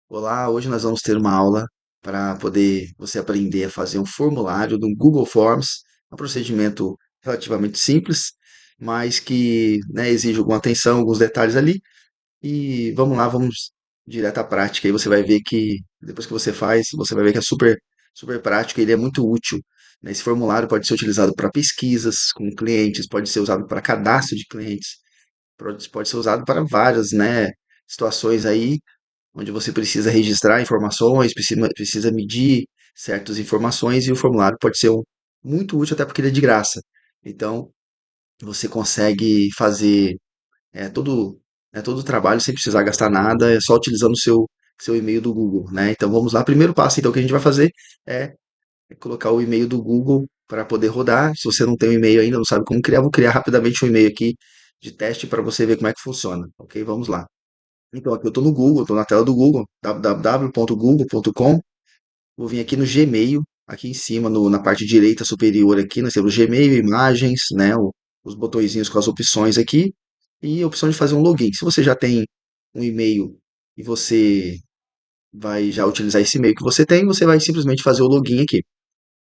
Olá, hoje nós vamos ter uma aula para poder você aprender a fazer um formulário do Google Forms. É um procedimento relativamente simples, mas que, né, exige alguma atenção, alguns detalhes ali. E vamos lá, vamos direto à prática. Aí você vai ver que depois que você faz, você vai ver que é super prático. E ele é muito útil, né? Esse formulário pode ser utilizado para pesquisas com clientes, pode ser usado para cadastro de clientes, pode ser usado para várias, né, situações aí onde você precisa registrar informações, precisa medir certas informações e o formulário pode ser muito útil até porque ele é de graça. Então, você consegue fazer todo o trabalho sem precisar gastar nada, é só utilizando o seu e-mail do Google, né? Então, vamos lá. Primeiro passo, então, que a gente vai fazer é colocar o e-mail do Google para poder rodar. Se você não tem um e-mail ainda, não sabe como criar, vou criar rapidamente um e-mail aqui de teste para você ver como é que funciona, ok? Vamos lá. Então, aqui eu estou no Google, estou na tela do Google, www.google.com. Vou vir aqui no Gmail, aqui em cima, na parte direita superior aqui, nós temos Gmail, imagens, né, os botõezinhos com as opções aqui, e a opção de fazer um login. Se você já tem um e-mail e você vai já utilizar esse e-mail que você tem, você vai simplesmente fazer o login aqui.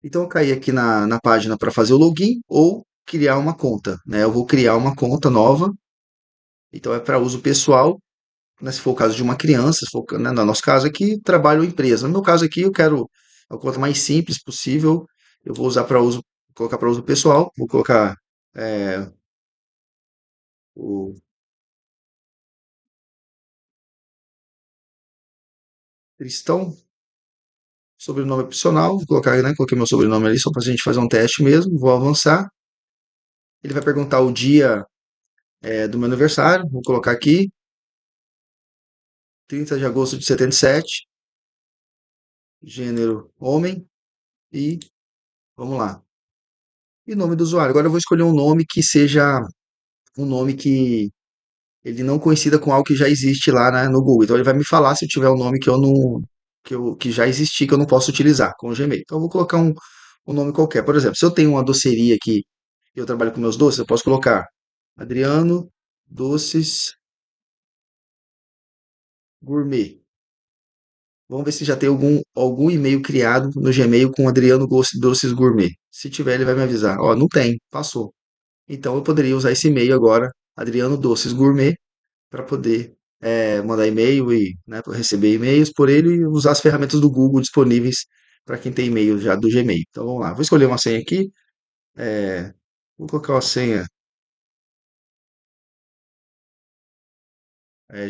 Então, eu caí aqui na página para fazer o login ou criar uma conta, né? Eu vou criar uma conta nova, então é para uso pessoal, né, se for o caso de uma criança, se for, né, no nosso caso aqui, trabalho ou empresa. No meu caso aqui, eu quero a conta mais simples possível. Eu vou usar para uso, colocar para uso pessoal. Vou colocar é, o Cristão, sobrenome opcional. Vou colocar, né, coloquei meu sobrenome ali só para a gente fazer um teste mesmo. Vou avançar. Ele vai perguntar o dia do meu aniversário. Vou colocar aqui, 30 de agosto de 77, gênero homem e vamos lá. E nome do usuário. Agora eu vou escolher um nome que seja um nome que ele não coincida com algo que já existe lá, né, no Google. Então ele vai me falar se eu tiver um nome que eu não que já existe que eu não posso utilizar com o Gmail. Então eu vou colocar um nome qualquer. Por exemplo, se eu tenho uma doceria aqui e eu trabalho com meus doces, eu posso colocar Adriano Doces Gourmet. Vamos ver se já tem algum e-mail criado no Gmail com Adriano Doces Gourmet. Se tiver, ele vai me avisar. Ó, não tem, passou. Então eu poderia usar esse e-mail agora, Adriano Doces Gourmet, para poder mandar e-mail e, né, pra receber e-mails por ele e usar as ferramentas do Google disponíveis para quem tem e-mail já do Gmail. Então vamos lá, vou escolher uma senha aqui, vou colocar uma senha.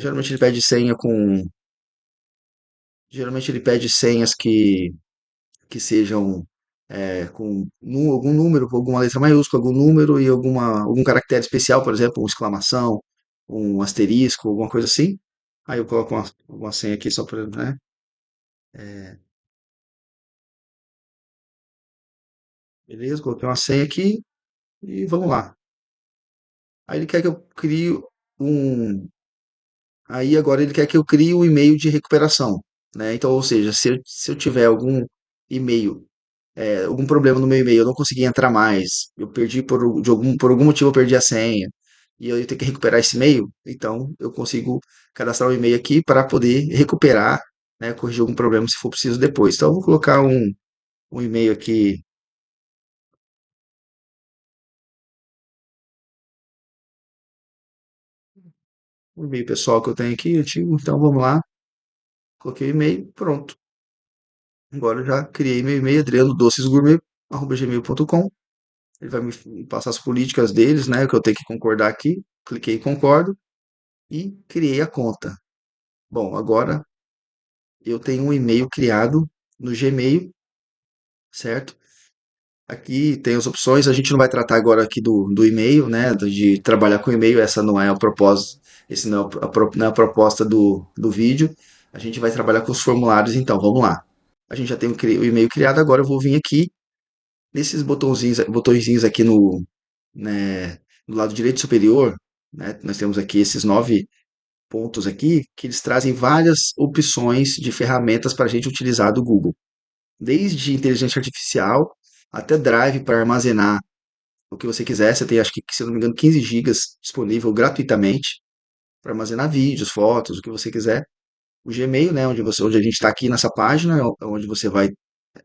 Geralmente ele pede senha com, geralmente ele pede senhas que sejam com algum número, alguma letra maiúscula, algum número e algum caractere especial, por exemplo, uma exclamação, um asterisco, alguma coisa assim. Aí eu coloco uma senha aqui só para, né? é, Beleza, coloquei uma senha aqui e vamos lá. Aí ele quer que eu crie um. Aí agora ele quer que eu crie um e-mail de recuperação, né? Então, ou seja, se eu tiver algum e-mail, algum problema no meu e-mail, eu não consegui entrar mais, eu perdi por algum motivo eu perdi a senha, e eu tenho que recuperar esse e-mail, então eu consigo cadastrar um e-mail aqui para poder recuperar, né, corrigir algum problema se for preciso depois. Então, eu vou colocar um e-mail aqui, um e-mail pessoal que eu tenho aqui, antigo, então vamos lá. Coloquei o e-mail, pronto. Agora eu já criei meu e-mail, adrianodocesgourmet@gmail.com. Ele vai me passar as políticas deles, né? Que eu tenho que concordar aqui. Cliquei em concordo e criei a conta. Bom, agora eu tenho um e-mail criado no Gmail, certo? Aqui tem as opções. A gente não vai tratar agora aqui do e-mail, né? De trabalhar com e-mail. Essa não é a propósito, esse não é não é a proposta do vídeo. A gente vai trabalhar com os formulários, então vamos lá. A gente já tem o e-mail criado, agora eu vou vir aqui nesses botõezinhos aqui né, no lado direito superior, né, nós temos aqui esses 9 pontos aqui, que eles trazem várias opções de ferramentas para a gente utilizar do Google. Desde inteligência artificial até Drive para armazenar o que você quiser. Você tem, acho que, se eu não me engano, 15 gigas disponível gratuitamente para armazenar vídeos, fotos, o que você quiser. o Gmail, né, onde a gente está aqui nessa página, é onde você vai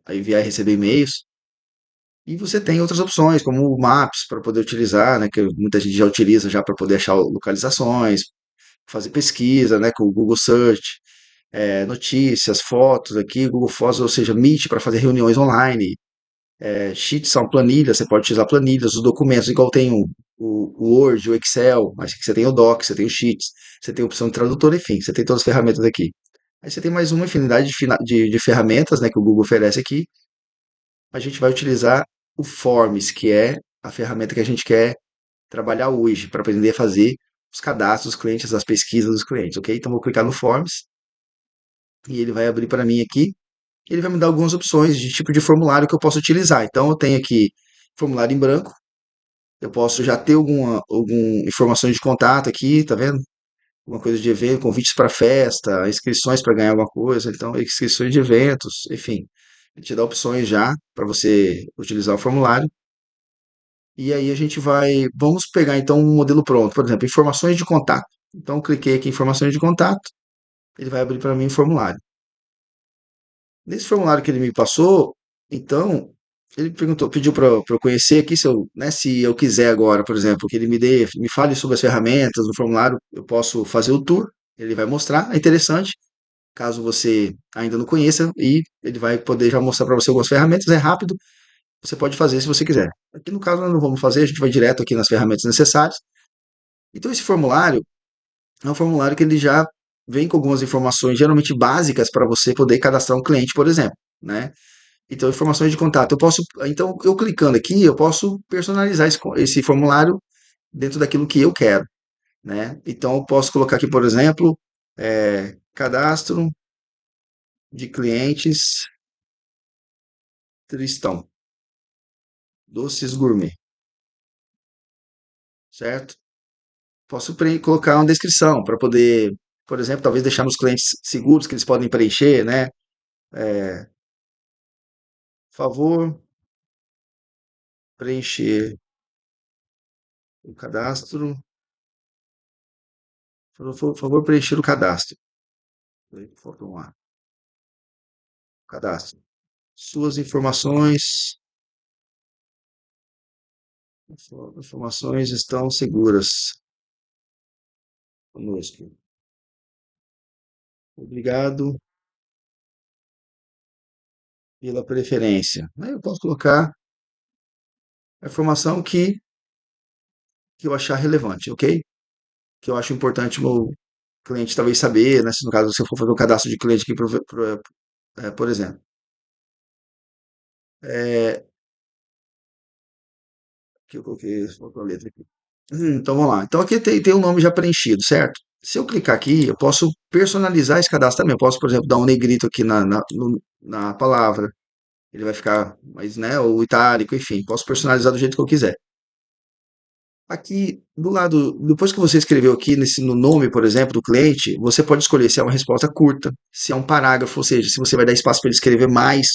enviar e receber e-mails. E você tem outras opções, como o Maps, para poder utilizar, né, que muita gente já utiliza já para poder achar localizações, fazer pesquisa, né, com o Google Search, notícias, fotos aqui, Google Fotos, ou seja, Meet para fazer reuniões online. Sheets são planilhas, você pode utilizar planilhas, os documentos, igual tem o Word, o Excel, mas aqui você tem o Docs, você tem o Sheets, você tem a opção de tradutor, enfim, você tem todas as ferramentas aqui. Aí você tem mais uma infinidade de ferramentas, né, que o Google oferece aqui. A gente vai utilizar o Forms, que é a ferramenta que a gente quer trabalhar hoje, para aprender a fazer os cadastros dos clientes, as pesquisas dos clientes, ok? Então vou clicar no Forms e ele vai abrir para mim aqui. Ele vai me dar algumas opções de tipo de formulário que eu posso utilizar. Então eu tenho aqui formulário em branco, eu posso já ter alguma informações de contato aqui, tá vendo? Alguma coisa de evento, convites para festa, inscrições para ganhar alguma coisa, então inscrições de eventos, enfim. Ele te dá opções já para você utilizar o formulário. E aí a gente vamos pegar então um modelo pronto, por exemplo, informações de contato. Então cliquei aqui em informações de contato, ele vai abrir para mim um formulário. Nesse formulário que ele me passou, então, ele pediu para eu conhecer aqui se eu quiser agora, por exemplo, que ele me fale sobre as ferramentas do formulário, eu posso fazer o tour, ele vai mostrar, é interessante, caso você ainda não conheça, e ele vai poder já mostrar para você algumas ferramentas, é rápido, você pode fazer se você quiser. Aqui no caso nós não vamos fazer, a gente vai direto aqui nas ferramentas necessárias. Então esse formulário é um formulário que ele já vem com algumas informações geralmente básicas para você poder cadastrar um cliente, por exemplo, né? Então, informações de contato. Então, eu clicando aqui, eu posso personalizar esse formulário dentro daquilo que eu quero, né? Então, eu posso colocar aqui, por exemplo, cadastro de clientes Tristão, doces gourmet, certo? Posso colocar uma descrição para poder, por exemplo, talvez deixar nos clientes seguros que eles podem preencher, né? Favor preencher o cadastro, favor preencher o cadastro. Falta um A. Cadastro. Suas informações estão seguras conosco. Obrigado pela preferência. Aí eu posso colocar a informação que eu achar relevante, ok? Que eu acho importante o meu cliente talvez saber, né? Se no caso se eu for fazer um cadastro de cliente aqui, por exemplo. É, que eu coloquei outra letra aqui. Então vamos lá. Então aqui tem um nome já preenchido, certo? Se eu clicar aqui, eu posso personalizar esse cadastro também. Eu posso, por exemplo, dar um negrito aqui na palavra. Ele vai ficar mais, né, o itálico, enfim, posso personalizar do jeito que eu quiser. Aqui do lado, depois que você escreveu aqui no nome, por exemplo, do cliente, você pode escolher se é uma resposta curta, se é um parágrafo, ou seja, se você vai dar espaço para ele escrever mais.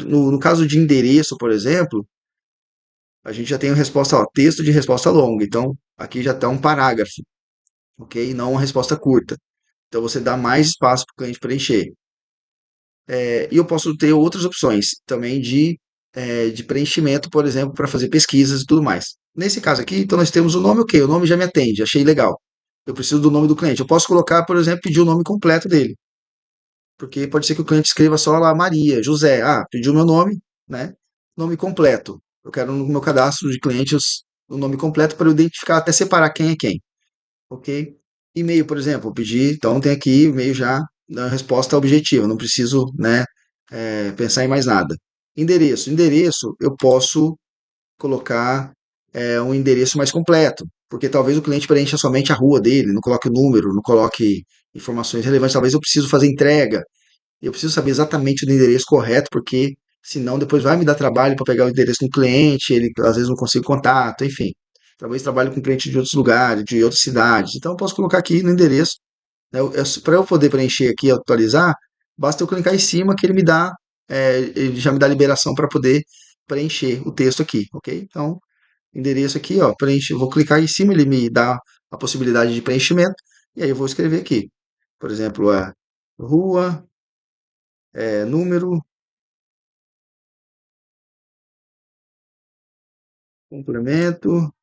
No caso de endereço, por exemplo, a gente já tem a resposta, ó, texto de resposta longa. Então, aqui já está um parágrafo, ok? Não uma resposta curta. Então, você dá mais espaço para o cliente preencher. E eu posso ter outras opções também de preenchimento, por exemplo, para fazer pesquisas e tudo mais. Nesse caso aqui, então nós temos o nome, ok, o nome já me atende, achei legal. Eu preciso do nome do cliente. Eu posso colocar, por exemplo, pedir o nome completo dele, porque pode ser que o cliente escreva só lá Maria, José, pediu meu nome, né? Nome completo. Eu quero no meu cadastro de clientes o nome completo para eu identificar, até separar quem é quem, ok? E-mail, por exemplo, eu pedi, então tem aqui e-mail já da resposta objetiva, não preciso, né, pensar em mais nada. Endereço, eu posso colocar um endereço mais completo, porque talvez o cliente preencha somente a rua dele, não coloque o número, não coloque informações relevantes, talvez eu preciso fazer entrega, eu preciso saber exatamente o endereço correto, porque senão depois vai me dar trabalho para pegar o endereço do cliente, ele às vezes não consigo contato, enfim. Talvez trabalhe com cliente de outros lugares, de outras cidades. Então eu posso colocar aqui no endereço, né? Para eu poder preencher aqui e atualizar, basta eu clicar em cima que ele já me dá liberação para poder preencher o texto aqui, ok? Então, endereço aqui, ó, preenche, eu vou clicar em cima, ele me dá a possibilidade de preenchimento, e aí eu vou escrever aqui. Por exemplo, rua, número, complemento,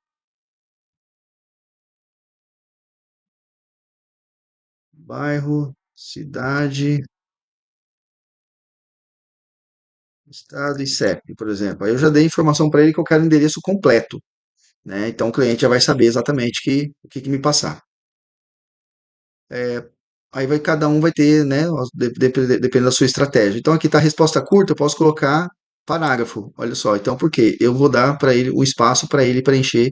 bairro, cidade, estado e CEP, por exemplo. Aí eu já dei informação para ele que eu quero o endereço completo, né? Então o cliente já vai saber exatamente o que me passar. Aí vai cada um vai ter, né, dependendo da sua estratégia. Então aqui está a resposta curta, eu posso colocar parágrafo. Olha só, então por quê? Eu vou dar para ele o espaço para ele preencher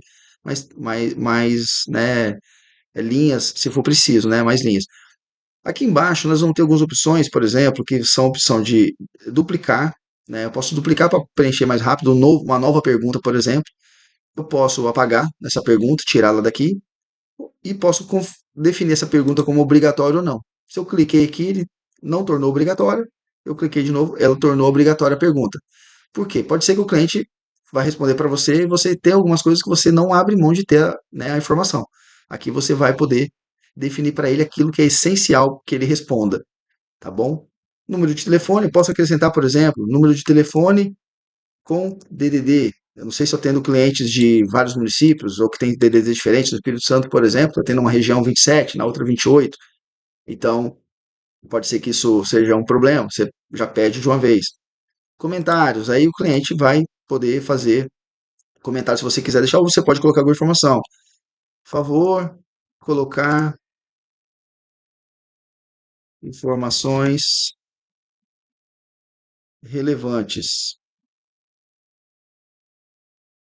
mais, né, linhas, se for preciso, né, mais linhas. Aqui embaixo nós vamos ter algumas opções, por exemplo, que são a opção de duplicar, né? Eu posso duplicar para preencher mais rápido uma nova pergunta, por exemplo. Eu posso apagar essa pergunta, tirá-la daqui e posso definir essa pergunta como obrigatória ou não. Se eu cliquei aqui, ele não tornou obrigatória. Eu cliquei de novo, ela tornou obrigatória a pergunta. Por quê? Pode ser que o cliente vai responder para você e você tem algumas coisas que você não abre mão de ter, né, a informação. Aqui você vai poder definir para ele aquilo que é essencial que ele responda, tá bom? Número de telefone, posso acrescentar, por exemplo, número de telefone com DDD. Eu não sei se eu tendo clientes de vários municípios ou que tem DDD diferentes. No Espírito Santo, por exemplo, eu tenho uma região 27, na outra 28. Então, pode ser que isso seja um problema. Você já pede de uma vez. Comentários, aí o cliente vai poder fazer comentários se você quiser deixar, ou você pode colocar alguma informação. Por favor, colocar informações relevantes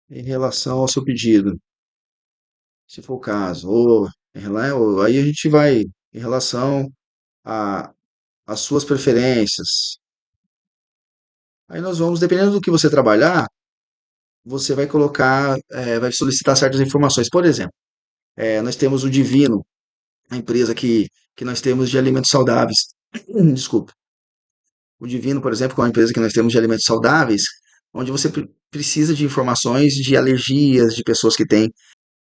em relação ao seu pedido, se for o caso. Ou aí a gente vai em relação a as suas preferências. Aí nós vamos, dependendo do que você trabalhar, você vai colocar, vai solicitar certas informações. Por exemplo, nós temos o Divino, a empresa que nós temos de alimentos saudáveis. Desculpa. O Divino, por exemplo, que é uma empresa que nós temos de alimentos saudáveis, onde você precisa de informações de alergias, de pessoas que têm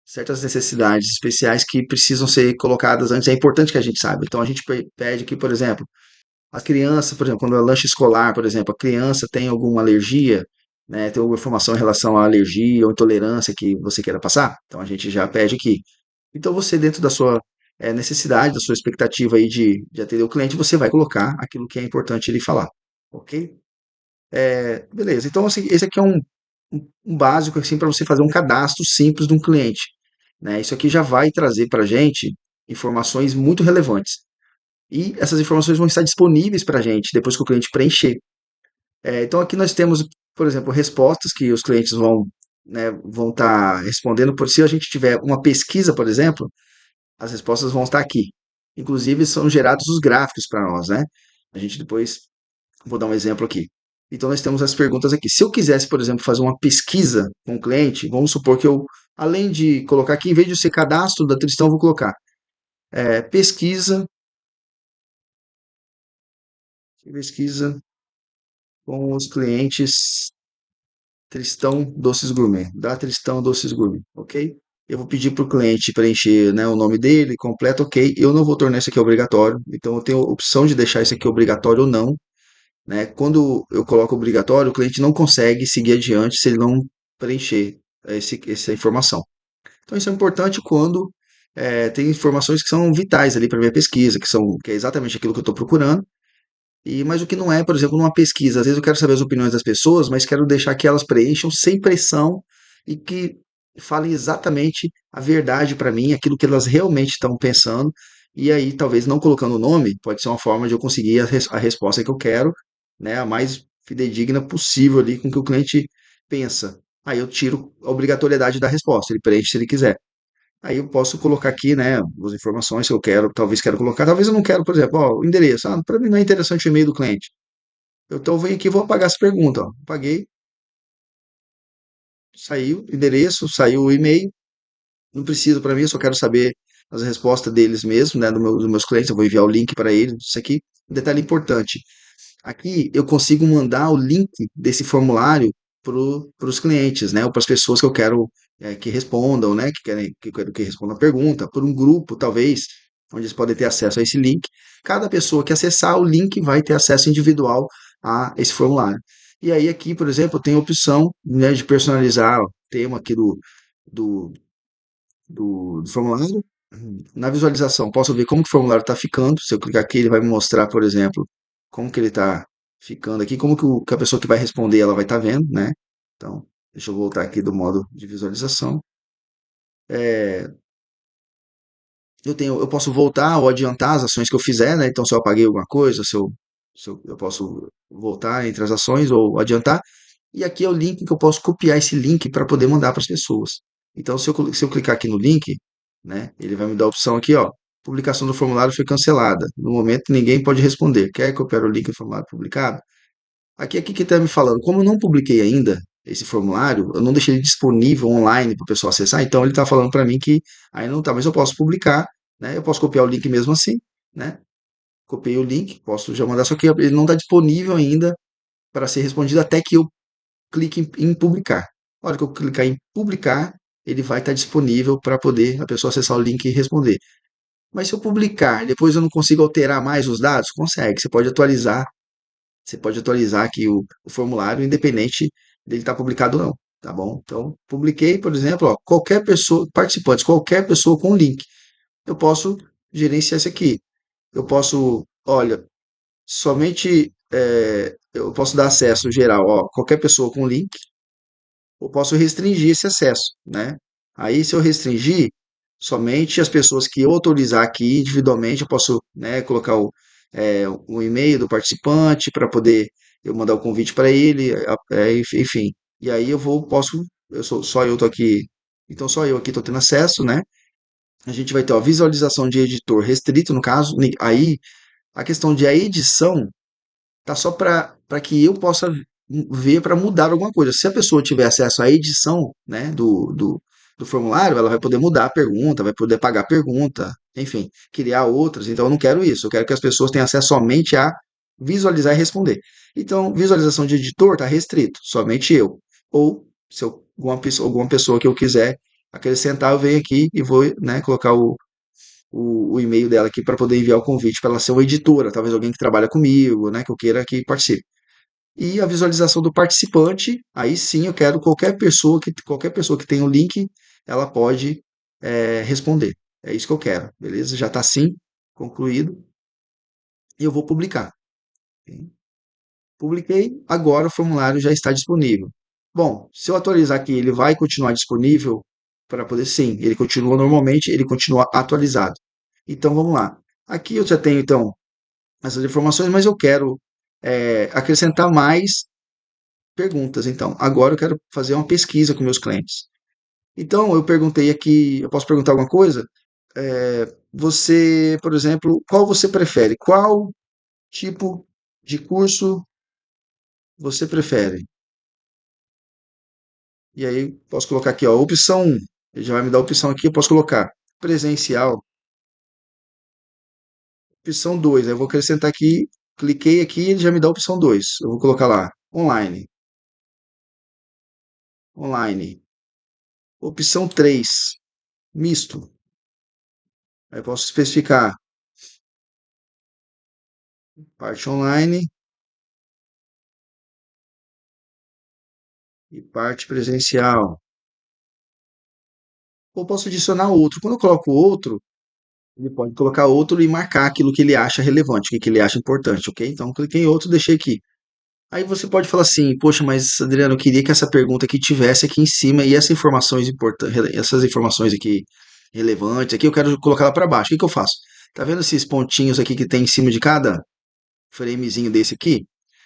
certas necessidades especiais que precisam ser colocadas antes. É importante que a gente saiba. Então a gente pede que, por exemplo, a criança, por exemplo, quando é lanche escolar, por exemplo, a criança tem alguma alergia, né, tem alguma informação em relação à alergia ou intolerância que você queira passar, então a gente já pede aqui. Então você, dentro da sua necessidade, da sua expectativa aí de atender o cliente, você vai colocar aquilo que é importante ele falar, ok? Beleza, então assim, esse aqui é um básico assim, para você fazer um cadastro simples de um cliente. Né? Isso aqui já vai trazer para a gente informações muito relevantes. E essas informações vão estar disponíveis para a gente depois que o cliente preencher. Então aqui nós temos, por exemplo, respostas que os clientes vão, né, vão estar respondendo. Se a gente tiver uma pesquisa, por exemplo, as respostas vão estar aqui. Inclusive são gerados os gráficos para nós, né? A gente depois, vou dar um exemplo aqui. Então nós temos as perguntas aqui. Se eu quisesse, por exemplo, fazer uma pesquisa com o cliente, vamos supor que eu, além de colocar aqui, em vez de ser cadastro da Tristão, eu vou colocar pesquisa, pesquisa com os clientes Tristão Doces Gourmet, da Tristão Doces Gourmet, ok? Eu vou pedir para o cliente preencher, né, o nome dele, completo, ok. Eu não vou tornar isso aqui obrigatório, então eu tenho a opção de deixar isso aqui obrigatório ou não, né? Quando eu coloco obrigatório, o cliente não consegue seguir adiante se ele não preencher essa informação. Então isso é importante quando tem informações que são vitais ali para minha pesquisa, que é exatamente aquilo que eu estou procurando. Mas o que não é, por exemplo, numa pesquisa, às vezes eu quero saber as opiniões das pessoas, mas quero deixar que elas preencham sem pressão e que falem exatamente a verdade para mim, aquilo que elas realmente estão pensando. E aí, talvez não colocando o nome, pode ser uma forma de eu conseguir a resposta que eu quero, né, a mais fidedigna possível ali com o que o cliente pensa. Aí eu tiro a obrigatoriedade da resposta, ele preenche se ele quiser. Aí eu posso colocar aqui, né, as informações que eu quero, talvez quero colocar, talvez eu não quero, por exemplo, ó, o endereço. Ah, para mim não é interessante o e-mail do cliente. Então eu venho aqui e vou apagar essa pergunta, ó. Apaguei, saiu o endereço, saiu o e-mail. Não precisa para mim, eu só quero saber as respostas deles mesmo, né, dos meus clientes. Eu vou enviar o link para eles. Isso aqui, um detalhe importante. Aqui eu consigo mandar o link desse formulário para os clientes, né, ou para as pessoas que eu quero que respondam, né, que querem que respondam a pergunta, por um grupo, talvez. onde eles podem ter acesso a esse link. Cada pessoa que acessar o link vai ter acesso individual a esse formulário. E aí aqui, por exemplo, tem a opção, né, de personalizar o tema aqui do, do formulário. Na visualização, posso ver como que o formulário está ficando. Se eu clicar aqui, ele vai me mostrar, por exemplo, como que ele está ficando aqui, como que, que a pessoa que vai responder ela vai estar vendo, né? Então, deixa eu voltar aqui do modo de visualização. É, eu posso voltar ou adiantar as ações que eu fizer, né? Então, se eu apaguei alguma coisa, eu posso voltar entre as ações ou adiantar. E aqui é o link que eu posso copiar esse link para poder mandar para as pessoas. Então, se eu clicar aqui no link, né, ele vai me dar a opção aqui, ó, publicação do formulário foi cancelada. No momento, ninguém pode responder. Quer copiar o link do formulário publicado? Aqui que está me falando, como eu não publiquei ainda esse formulário, eu não deixei ele disponível online para o pessoal acessar, então ele está falando para mim que ainda não está, mas eu posso publicar, né? Eu posso copiar o link mesmo assim, né? Copiei o link, posso já mandar, só que ele não está disponível ainda para ser respondido até que eu clique em publicar. Na hora que eu clicar em publicar, ele vai estar disponível para poder a pessoa acessar o link e responder. Mas se eu publicar, depois eu não consigo alterar mais os dados? Consegue, você pode atualizar aqui o formulário, independente dele estar publicado ou não, tá bom? Então, publiquei, por exemplo, ó, qualquer pessoa, participantes, qualquer pessoa com link, eu posso gerenciar isso aqui. Eu posso, olha, somente eu posso dar acesso geral, ó, qualquer pessoa com link, eu posso restringir esse acesso, né? Aí, se eu restringir, somente as pessoas que eu autorizar aqui individualmente, eu posso, né, colocar o e-mail do participante para poder eu mandar o convite para ele, enfim. E aí só eu tô aqui, então só eu aqui estou tendo acesso, né? A gente vai ter a visualização de editor restrito, no caso, aí a questão de a edição tá só para que eu possa ver para mudar alguma coisa. Se a pessoa tiver acesso à edição, né, do formulário, ela vai poder mudar a pergunta, vai poder pagar a pergunta, enfim, criar outras. Então, eu não quero isso. Eu quero que as pessoas tenham acesso somente a visualizar e responder. Então, visualização de editor está restrito, somente eu. Ou, se eu, alguma pessoa que eu quiser acrescentar, eu venho aqui e vou, né, colocar o e-mail dela aqui para poder enviar o convite para ela ser uma editora, talvez alguém que trabalha comigo, né, que eu queira que participe. E a visualização do participante, aí sim eu quero qualquer pessoa que tenha o link, ela pode responder. É isso que eu quero, beleza? Já está assim, concluído, e eu vou publicar. Ok? Publiquei, agora o formulário já está disponível. Bom, se eu atualizar aqui, ele vai continuar disponível para poder, sim, ele continua normalmente, ele continua atualizado. Então vamos lá. Aqui eu já tenho então essas informações, mas eu quero acrescentar mais perguntas. Então, agora eu quero fazer uma pesquisa com meus clientes. Então, eu perguntei aqui, eu posso perguntar alguma coisa? Você, por exemplo, qual você prefere? Qual tipo de curso você prefere? E aí, posso colocar aqui, ó, opção 1. Ele já vai me dar a opção aqui, eu posso colocar presencial. Opção 2. Eu vou acrescentar aqui, cliquei aqui, ele já me dá a opção 2. Eu vou colocar lá, online. Online. Opção 3, misto. Aí eu posso especificar parte online e parte presencial. Ou posso adicionar outro. Quando eu coloco outro, ele pode colocar outro e marcar aquilo que ele acha relevante, o que ele acha importante, ok? Então, cliquei em outro, deixei aqui. Aí você pode falar assim, poxa, mas Adriano, eu queria que essa pergunta aqui tivesse aqui em cima e essas informações aqui relevantes, aqui eu quero colocar lá para baixo. O que que eu faço? Tá vendo esses pontinhos aqui que tem em cima de cada framezinho desse aqui?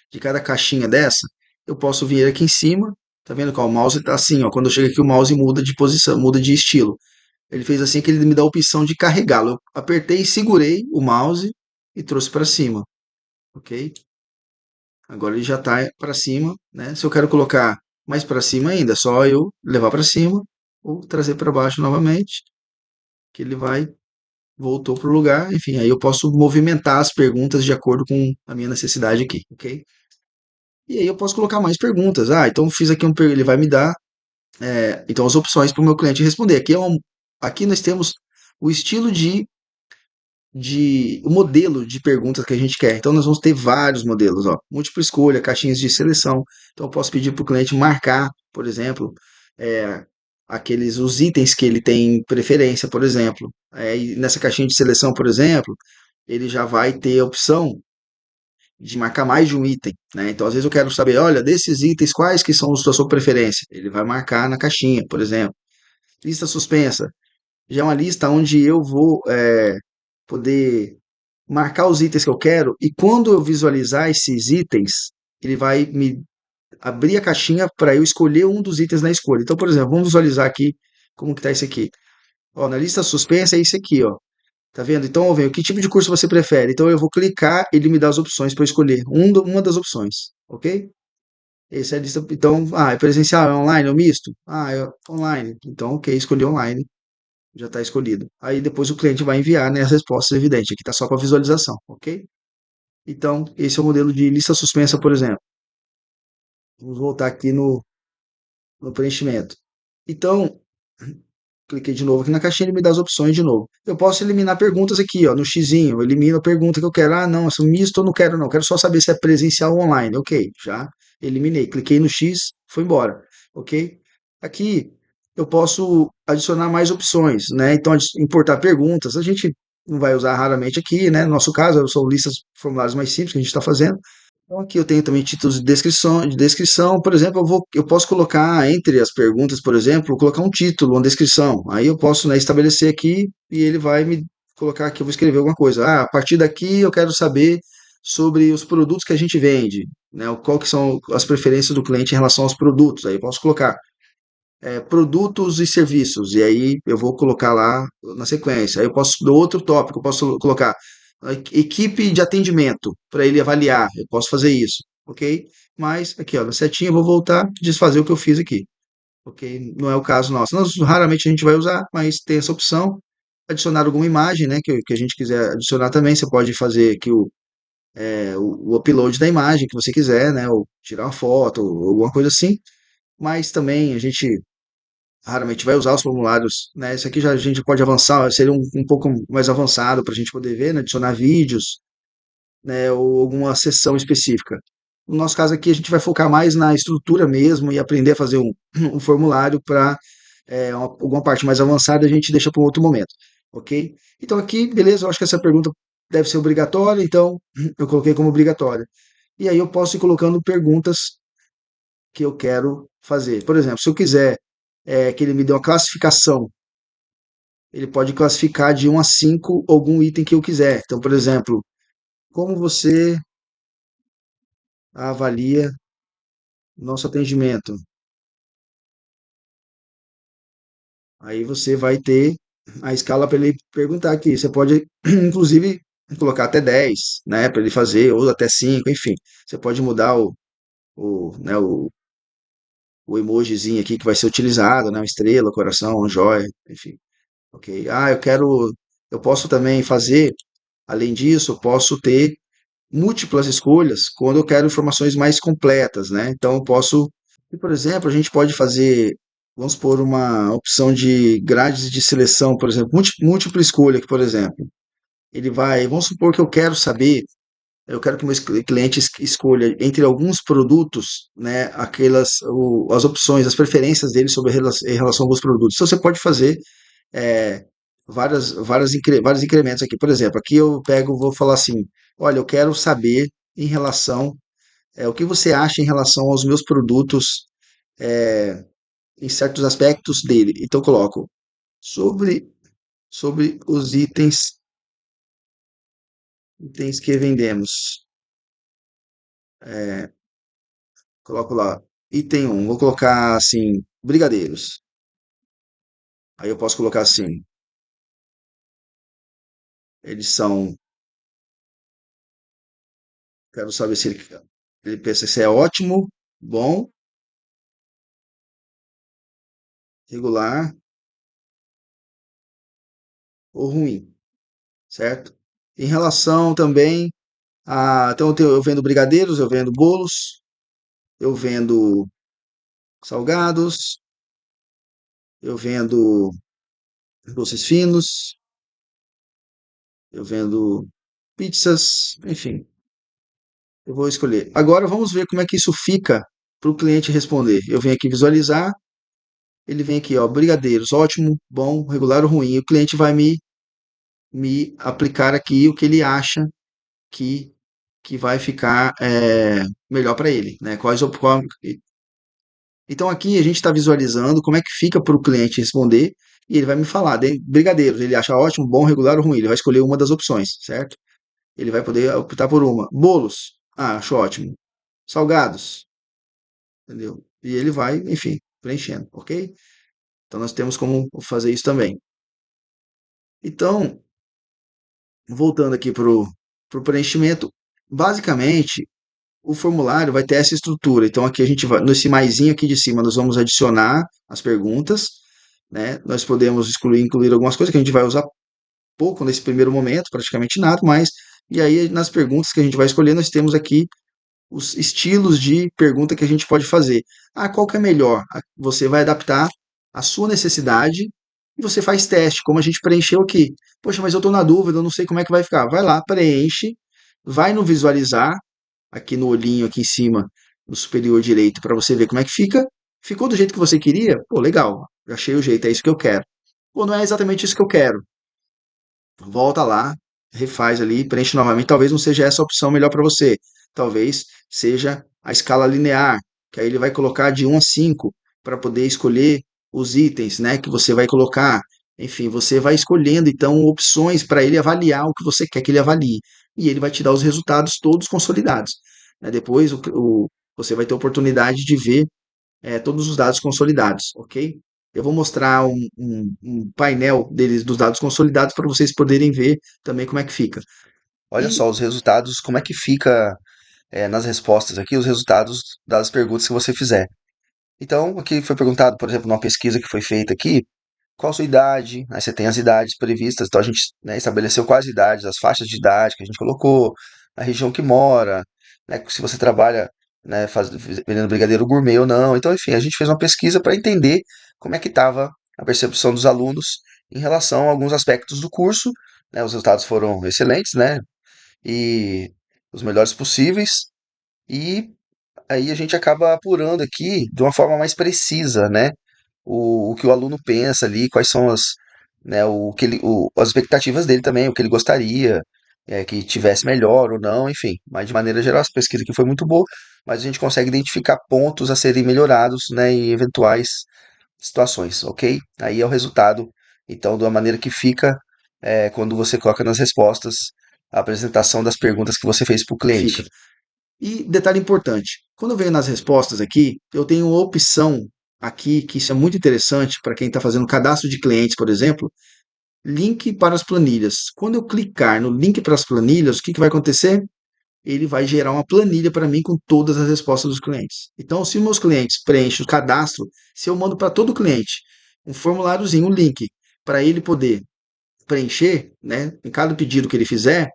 De cada caixinha dessa? Eu posso vir aqui em cima, tá vendo que ó, o mouse tá assim, ó, quando eu chego aqui o mouse muda de posição, muda de estilo. Ele fez assim que ele me dá a opção de carregá-lo. Eu apertei e segurei o mouse e trouxe para cima, ok? Agora ele já está para cima, né? Se eu quero colocar mais para cima ainda, é só eu levar para cima ou trazer para baixo novamente, que ele vai voltou para o lugar. Enfim, aí eu posso movimentar as perguntas de acordo com a minha necessidade aqui, ok? E aí eu posso colocar mais perguntas. Ah, então fiz aqui ele vai me dar então as opções para o meu cliente responder. Aqui nós temos o estilo de o modelo de perguntas que a gente quer. Então, nós vamos ter vários modelos, ó, múltipla escolha, caixinhas de seleção. Então, eu posso pedir para o cliente marcar, por exemplo, é, os itens que ele tem preferência, por exemplo. E nessa caixinha de seleção, por exemplo, ele já vai ter a opção de marcar mais de um item, né? Então, às vezes eu quero saber, olha, desses itens, quais que são os da sua preferência? Ele vai marcar na caixinha, por exemplo. Lista suspensa, já é uma lista onde eu vou poder marcar os itens que eu quero e quando eu visualizar esses itens, ele vai me abrir a caixinha para eu escolher um dos itens na escolha. Então, por exemplo, vamos visualizar aqui como que está esse aqui. Ó, na lista suspensa é esse aqui, ó. Tá vendo? Então, ó, vem, que tipo de curso você prefere? Então, eu vou clicar, ele me dá as opções para eu escolher uma das opções, ok? Esse é a lista. Então, é presencial, é online, é misto? É online. Então, ok, escolhi online, já está escolhido. Aí depois o cliente vai enviar, né, as respostas, evidente. Aqui está só para visualização, ok? Então, esse é o modelo de lista suspensa, por exemplo. Vamos voltar aqui no preenchimento. Então, cliquei de novo aqui na caixinha, ele me dá as opções de novo. Eu posso eliminar perguntas aqui, ó, no xizinho, eu elimino a pergunta que eu quero. Ah, não, essa misto eu não quero, não. Quero só saber se é presencial ou online. Ok, já eliminei. Cliquei no X, foi embora. Ok? Aqui eu posso adicionar mais opções, né? Então, importar perguntas, a gente não vai usar raramente aqui, né? No nosso caso, são listas, formulários mais simples que a gente está fazendo. Então, aqui eu tenho também títulos de descrição, por exemplo, eu posso colocar entre as perguntas, por exemplo, colocar um título, uma descrição. Aí eu posso, né, estabelecer aqui e ele vai me colocar aqui, eu vou escrever alguma coisa. A partir daqui eu quero saber sobre os produtos que a gente vende, né? Qual que são as preferências do cliente em relação aos produtos. Aí eu posso colocar produtos e serviços, e aí eu vou colocar lá na sequência. Aí eu posso, do outro tópico, eu posso colocar equipe de atendimento para ele avaliar. Eu posso fazer isso, ok? Mas aqui, ó, na setinha, eu vou voltar e desfazer o que eu fiz aqui, ok? Não é o caso nosso. Nós raramente a gente vai usar, mas tem essa opção. Adicionar alguma imagem, né, que a gente quiser adicionar também. Você pode fazer aqui o upload da imagem que você quiser, né, ou tirar uma foto, ou alguma coisa assim. Mas também a gente raramente vai usar os formulários, né? Isso aqui já a gente pode avançar, seria um pouco mais avançado para a gente poder ver, né? Adicionar vídeos, né? Ou alguma sessão específica. No nosso caso aqui, a gente vai focar mais na estrutura mesmo e aprender a fazer um formulário para alguma parte mais avançada a gente deixa para um outro momento, ok? Então aqui, beleza, eu acho que essa pergunta deve ser obrigatória, então eu coloquei como obrigatória. E aí eu posso ir colocando perguntas que eu quero fazer. Por exemplo, se eu quiser que ele me dê uma classificação, ele pode classificar de 1 a 5 algum item que eu quiser. Então, por exemplo, como você avalia nosso atendimento? Aí você vai ter a escala para ele perguntar aqui. Você pode, inclusive, colocar até 10, né, para ele fazer, ou até 5, enfim. Você pode mudar né, o emojizinho aqui que vai ser utilizado, né, uma estrela, coração, um joia, enfim. Ok? Eu posso também fazer, além disso, eu posso ter múltiplas escolhas quando eu quero informações mais completas, né? Então, eu posso, por exemplo, a gente pode fazer, vamos supor, uma opção de grades de seleção, por exemplo, múltipla escolha, que, por exemplo, vamos supor que eu quero que o meu cliente escolha entre alguns produtos, né, as opções, as preferências dele em relação a alguns produtos. Então, você pode fazer é, vários incrementos aqui. Por exemplo, aqui eu pego, vou falar assim, olha, eu quero saber em relação, o que você acha em relação aos meus produtos é, em certos aspectos dele. Então eu coloco sobre, sobre os itens que vendemos. É, coloco lá, item um vou colocar assim, brigadeiros. Aí eu posso colocar assim, eles são, quero saber se ele pensa se é ótimo, bom, regular ou ruim, certo? Em relação também então eu vendo brigadeiros, eu vendo bolos, eu vendo salgados, eu vendo doces finos, Eu vendo pizzas, enfim, eu vou escolher. Agora vamos ver como é que isso fica para o cliente responder. Eu venho aqui visualizar, ele vem aqui, ó, brigadeiros, ótimo, bom, regular ou ruim. E o cliente vai me aplicar aqui o que ele acha que, que vai ficar melhor para ele, né? Então aqui a gente está visualizando como é que fica para o cliente responder e ele vai me falar, brigadeiros, ele acha ótimo, bom, regular ou ruim. Ele vai escolher uma das opções, certo? Ele vai poder optar por uma. Bolos, acho ótimo. Salgados, entendeu? E ele vai, enfim, preenchendo, ok? Então nós temos como fazer isso também. Então, voltando aqui para o preenchimento, basicamente o formulário vai ter essa estrutura. Então aqui a gente vai, nesse maisinho aqui de cima, nós vamos adicionar as perguntas, né? Nós podemos incluir algumas coisas que a gente vai usar pouco nesse primeiro momento, praticamente nada, mas e aí nas perguntas que a gente vai escolher, nós temos aqui os estilos de pergunta que a gente pode fazer. Ah, qual que é melhor? Você vai adaptar a sua necessidade e você faz teste, como a gente preencheu aqui. Poxa, mas eu estou na dúvida, eu não sei como é que vai ficar. Vai lá, preenche, vai no visualizar, aqui no olhinho aqui em cima, no superior direito, para você ver como é que fica. Ficou do jeito que você queria? Pô, legal, já achei o jeito, é isso que eu quero. Pô, não é exatamente isso que eu quero. Volta lá, refaz ali, preenche novamente. Talvez não seja essa a opção melhor para você. Talvez seja a escala linear, que aí ele vai colocar de 1 a 5 para poder escolher os itens, né, que você vai colocar. Enfim, você vai escolhendo então opções para ele avaliar o que você quer que ele avalie. E ele vai te dar os resultados todos consolidados, né? Depois você vai ter a oportunidade de ver todos os dados consolidados, ok? Eu vou mostrar um painel deles dos dados consolidados para vocês poderem ver também como é que fica. Olha só os resultados, como é que fica nas respostas aqui, os resultados das perguntas que você fizer. Então, aqui foi perguntado, por exemplo, numa pesquisa que foi feita aqui, qual a sua idade? Aí você tem as idades previstas, então a gente, né, estabeleceu quais idades, as faixas de idade que a gente colocou, a região que mora, né, se você trabalha, né, vendendo brigadeiro gourmet ou não. Então, enfim, a gente fez uma pesquisa para entender como é que estava a percepção dos alunos em relação a alguns aspectos do curso, né, os resultados foram excelentes, né, e os melhores possíveis, e aí a gente acaba apurando aqui de uma forma mais precisa, né? O que o aluno pensa ali, quais são né, as expectativas dele também, o que ele gostaria que tivesse melhor ou não, enfim. Mas de maneira geral, essa pesquisa aqui foi muito boa, mas a gente consegue identificar pontos a serem melhorados, né, em eventuais situações, ok? Aí é o resultado, então, da maneira que fica quando você coloca nas respostas a apresentação das perguntas que você fez para o cliente. Fica. E detalhe importante, quando eu venho nas respostas aqui, eu tenho uma opção aqui, que isso é muito interessante para quem está fazendo cadastro de clientes, por exemplo, link para as planilhas. Quando eu clicar no link para as planilhas, o que vai acontecer? Ele vai gerar uma planilha para mim com todas as respostas dos clientes. Então, se meus clientes preenchem o cadastro, se eu mando para todo cliente um formuláriozinho, um link, para ele poder preencher, né, em cada pedido que ele fizer,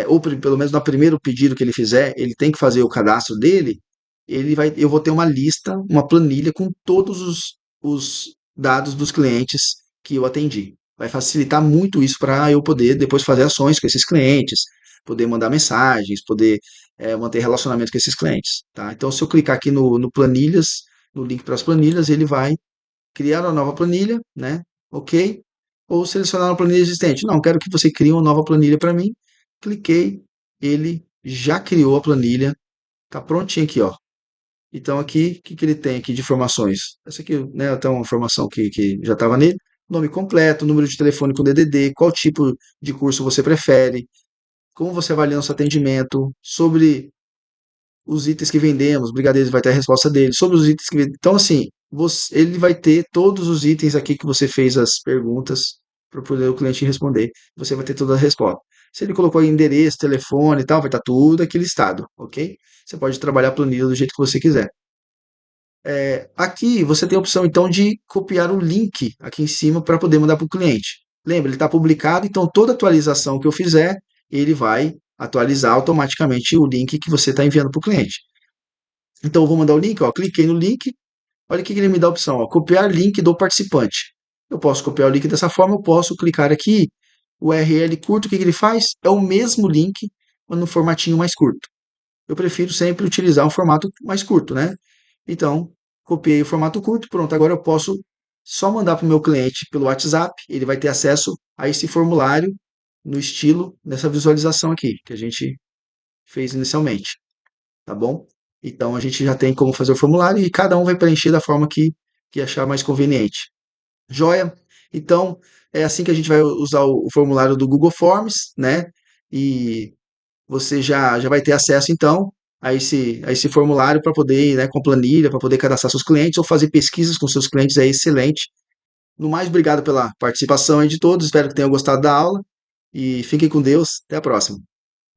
ou pelo menos no primeiro pedido que ele fizer, ele tem que fazer o cadastro dele, eu vou ter uma lista, uma planilha com todos os dados dos clientes que eu atendi. Vai facilitar muito isso para eu poder depois fazer ações com esses clientes, poder mandar mensagens, poder manter relacionamento com esses clientes. Tá? Então, se eu clicar aqui no planilhas, no link para as planilhas, ele vai criar uma nova planilha, né? Ok? Ou selecionar uma planilha existente. Não, quero que você crie uma nova planilha para mim. Cliquei, ele já criou a planilha, tá prontinho aqui, ó. Então aqui, o que ele tem aqui de informações? Essa aqui, né, até uma informação que já estava nele. Nome completo, número de telefone com DDD, qual tipo de curso você prefere, como você avalia nosso atendimento, sobre os itens que vendemos, brigadeiros vai ter a resposta dele, sobre os itens que vendemos. Então, assim, ele vai ter todos os itens aqui que você fez as perguntas para poder o cliente responder. Você vai ter toda a resposta. Se ele colocou endereço, telefone e tal, vai estar tudo aqui listado, ok? Você pode trabalhar a planilha do jeito que você quiser. Aqui você tem a opção então de copiar o link aqui em cima para poder mandar para o cliente. Lembra, ele está publicado, então toda atualização que eu fizer, ele vai atualizar automaticamente o link que você está enviando para o cliente. Então eu vou mandar o link, ó, cliquei no link, olha o que ele me dá a opção, ó, copiar link do participante. Eu posso copiar o link dessa forma, eu posso clicar aqui O URL curto, o que que ele faz? É o mesmo link, mas no formatinho mais curto. Eu prefiro sempre utilizar um formato mais curto, né? Então, copiei o formato curto, pronto. Agora eu posso só mandar para o meu cliente pelo WhatsApp, ele vai ter acesso a esse formulário no estilo dessa visualização aqui, que a gente fez inicialmente, tá bom? Então a gente já tem como fazer o formulário e cada um vai preencher da forma que achar mais conveniente. Joia? Então, é assim que a gente vai usar o formulário do Google Forms, né? E você já vai ter acesso, então, a esse formulário para poder, né, com planilha, para poder cadastrar seus clientes ou fazer pesquisas com seus clientes, é excelente. No mais, obrigado pela participação aí de todos, espero que tenham gostado da aula e fiquem com Deus. Até a próxima.